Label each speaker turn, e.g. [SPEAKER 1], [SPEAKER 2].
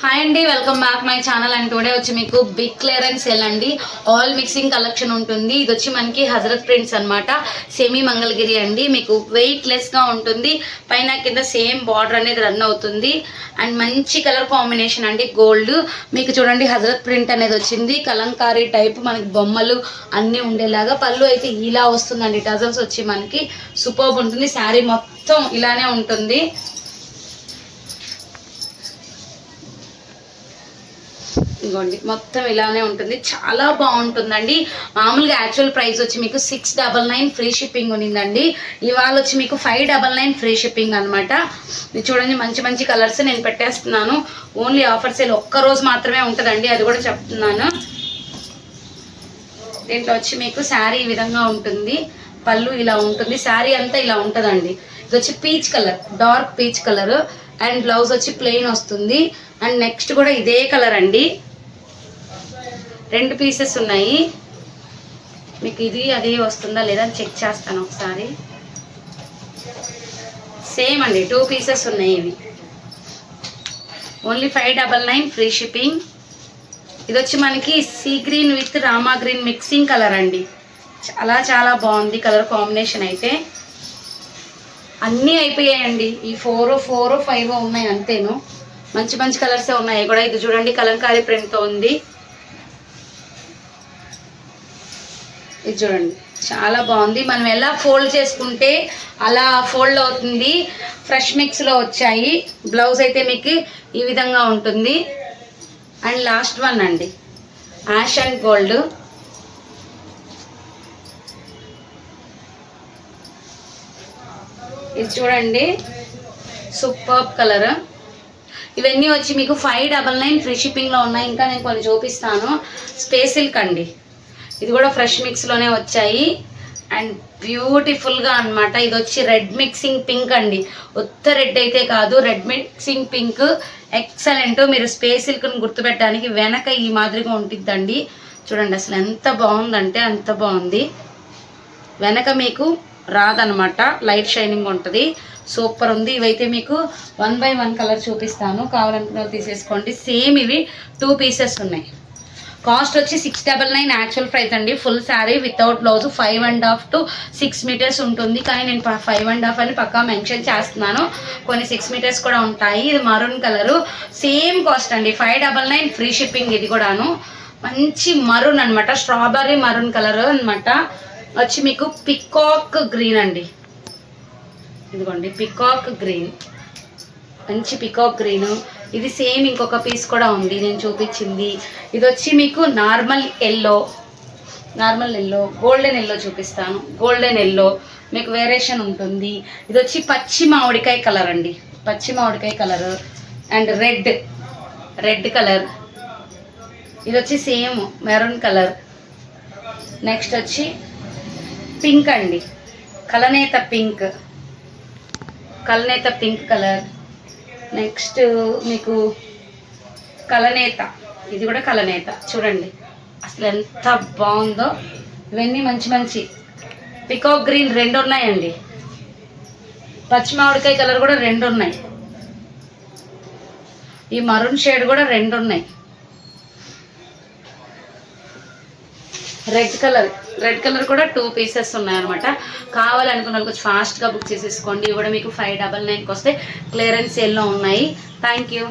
[SPEAKER 1] Hi అండి, welcome back my channel. And today వచ్చి మీకు బిగ్ క్లియరెన్స్ సేల్ అండి. ఆల్ మిక్సింగ్ కలెక్షన్ ఉంటుంది. ఇది వచ్చి మనకి హజరత్ ప్రింట్స్ అనమాట. సెమీ మంగళగిరి అండి. మీకు వెయిట్ లెస్ గా ఉంటుంది. పైన కింద సేమ్ బార్డర్ అనేది రన్ అవుతుంది. అండ్ మంచి కలర్ కాంబినేషన్ అండి, గోల్డ్. మీకు చూడండి హజరత్ ప్రింట్ అనేది వచ్చింది. కలంకారీ టైప్ మనకి బొమ్మలు అన్నీ ఉండేలాగా. పళ్ళు అయితే ఇలా వస్తుందండి. టజల్స్ వచ్చి మనకి సూపర్బ్ ఉంటుంది. శారీ మొత్తం ఇలానే ఉంటుంది. ఇదిగోండి మొత్తం ఇలానే ఉంటుంది. చాలా బాగుంటుందండి. మామూలుగా యాక్చువల్ ప్రైస్ వచ్చి మీకు 699 ఫ్రీ షిప్పింగ్ ఉన్నిందండి. ఇవాళ వచ్చి మీకు 599 ఫ్రీ షిప్పింగ్ అనమాట. ఇది చూడండి, మంచి మంచి కలర్స్ నేను పెట్టేస్తున్నాను. ఓన్లీ ఆఫర్ సేల్ ఒక్కరోజు మాత్రమే ఉంటుందండి, అది కూడా చెప్తున్నాను. దీంట్లో వచ్చి మీకు శారీ ఈ విధంగా ఉంటుంది. పళ్ళు ఇలా ఉంటుంది. శారీ అంతా ఇలా ఉంటుందండి. ఇది వచ్చి peach colour, dark peach colour. And blouse వచ్చి ప్లెయిన్ వస్తుంది. అండ్ నెక్స్ట్ కూడా ఇదే కలర్ అండి. 2 పీసెస్ ఉన్నాయి. మీకు ఇది అదే వస్తుందా లేదా అని చెక్ చేస్తాను ఒకసారి. సేమ్ అండి, 2 పీసెస్ ఉన్నాయి. ఇవి ఓన్లీ 599 ఫ్రీ షిప్పింగ్. ఇది వచ్చి మనకి sea green with Rama green mixing colour అండి. చాలా చాలా బాగుంది కలర్ కాంబినేషన్ అయితే. అన్నీ అయిపోయాయండి. ఈ 4, 5 ఉన్నాయి అంతేను. మంచి మంచి కలర్సే ఉన్నాయి కూడా. ఇది చూడండి, కలంకారీ ప్రింట్తో ఉంది. ఇది చూడండి, చాలా బాగుంది. మనం ఎలా ఫోల్డ్ చేసుకుంటే అలా ఫోల్డ్ అవుతుంది. ఫ్రెష్ మిక్స్లో వచ్చాయి. బ్లౌజ్ అయితే మీకు ఈ విధంగా ఉంటుంది. అండ్ లాస్ట్ వన్ అండి, యాష్ అండ్ గోల్డ్. ఇది చూడండి, సూపర్బ్ కలర్. ఇవన్నీ వచ్చి మీకు 599 ఫ్రీ షిప్పింగ్లో ఉన్నాయి. ఇంకా నేను కొన్ని చూపిస్తాను. స్పేస్ సిల్క్ అండి. ఇది కూడా ఫ్రెష్ మిక్స్లోనే వచ్చాయి. అండ్ బ్యూటిఫుల్గా అనమాట. ఇది వచ్చి రెడ్ మిక్సింగ్ పింక్ అండి. ఉత్త రెడ్ అయితే కాదు, రెడ్ మిక్సింగ్ పింక్ ఎక్సలెంట్. మీరు స్పేస్ సిల్క్ని గుర్తుపెట్టడానికి వెనక ఈ మాదిరిగా ఉంటుందండి. చూడండి అసలు ఎంత బాగుందంటే అంత బాగుంది. వెనక మీకు రాదనమాట, లైట్ షైనింగ్ ఉంటుంది. సూపర్ ఉంది. ఇవైతే మీకు 1 by 1 కలర్ చూపిస్తాను, కావాలనుకున్న తీసేసుకోండి. సేమ్ ఇవి 2 పీసెస్ ఉన్నాయి. కాస్ట్ వచ్చి 699 యాక్చువల్ ప్రైస్ అండి. Full sari without blouse 5.5 to 6 metres ఉంటుంది. కానీ నేను 5.5 అని పక్కా మెన్షన్ చేస్తున్నాను. కొన్ని 6 మీటర్స్ కూడా ఉంటాయి. ఇది మరూన్ కలరు. సేమ్ కాస్ట్ అండి, 599 ఫ్రీ షిప్పింగ్. ఇది కూడాను మంచి మరూన్ అనమాట, స్ట్రాబెర్రీ మరూన్ కలర్ అనమాట. వచ్చి మీకు పికాక్ గ్రీన్ అండి. ఇదిగోండి పికాక్ గ్రీన్, మంచి పికాక్ గ్రీన్. ఇది సేమ్ ఇంకొక పీస్ కూడా ఉంది నేను చూపించింది. ఇది వచ్చి మీకు నార్మల్ ఎల్లో, గోల్డెన్ ఎల్లో చూపిస్తాను. గోల్డెన్ ఎల్లో మీకు వేరియేషన్ ఉంటుంది. ఇది వచ్చి పచ్చి మామిడికాయ కలర్ అండి, పచ్చి మామిడికాయ కలర్. And red colour. ఇది వచ్చి సేమ్ మెరూన్ కలర్. నెక్స్ట్ వచ్చి పింక్ అండి, కలనేత పింక్ కలర్. నెక్స్ట్ మీకు కలనేత, ఇది కూడా కలనేత. చూడండి అసలు ఎంత బాగుందో. ఇవన్నీ మంచి మంచి. పికాక్ గ్రీన్ 2 ఉన్నాయండి. పచ్చి మామిడికాయ కలర్ కూడా 2 ఉన్నాయి. ఈ మరూన్ షేడ్ కూడా 2 ఉన్నాయి. రెడ్ కలర్ కూడా 2 పీసెస్ ఉన్నాయన్నమాట. కావాలనుకున్న వాళ్ళు కొంచెం ఫాస్ట్గా బుక్ చేసేసుకోండి. ఇవి కూడా మీకు 599కి వస్తే క్లియరెన్స్ సేల్లో ఉన్నాయి. Thank you.